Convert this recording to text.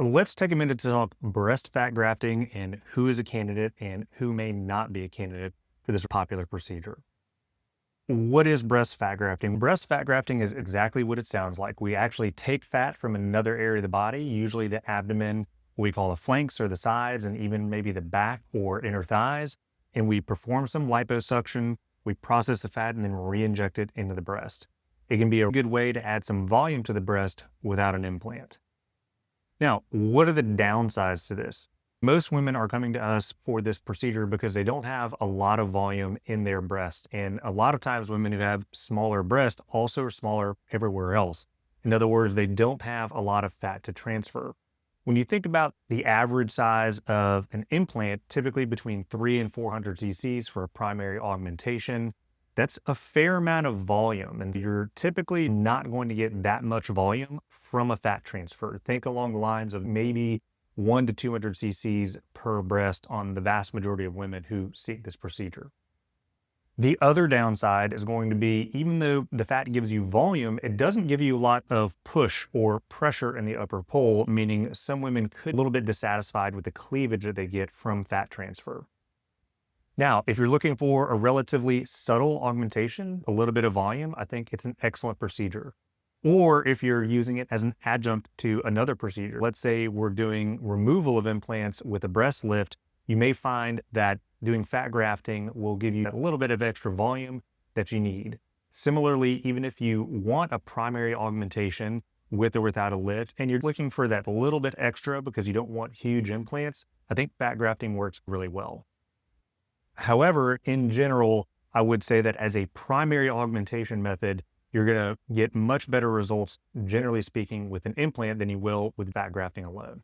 Let's take a minute to talk breast fat grafting and who is a candidate and who may not be a candidate for this popular procedure. What is breast fat grafting? Breast fat grafting is exactly what it sounds like. We actually take fat from another area of the body, usually the abdomen, what we call the flanks or the sides, and even maybe the back or inner thighs. And we perform some liposuction, we process the fat and then re-inject it into the breast. It can be a good way to add some volume to the breast without an implant. Now, what are the downsides to this? Most women are coming to us for this procedure because they don't have a lot of volume in their breast. And a lot of times women who have smaller breasts also are smaller everywhere else. In other words, they don't have a lot of fat to transfer. When you think about the average size of an implant, typically between 3 and 400 cc's for a primary augmentation, that's a fair amount of volume, and you're typically not going to get that much volume from a fat transfer. Think along the lines of maybe 1 to 200 cc's per breast on the vast majority of women who seek this procedure. The other downside is going to be, even though the fat gives you volume, it doesn't give you a lot of push or pressure in the upper pole, meaning some women could be a little bit dissatisfied with the cleavage that they get from fat transfer. Now, if you're looking for a relatively subtle augmentation, a little bit of volume, I think it's an excellent procedure. Or if you're using it as an adjunct to another procedure, let's say we're doing removal of implants with a breast lift, you may find that doing fat grafting will give you a little bit of extra volume that you need. Similarly, even if you want a primary augmentation with or without a lift, and you're looking for that little bit extra because you don't want huge implants, I think fat grafting works really well. However, in general, I would say that as a primary augmentation method, you're going to get much better results, generally speaking, with an implant than you will with fat grafting alone.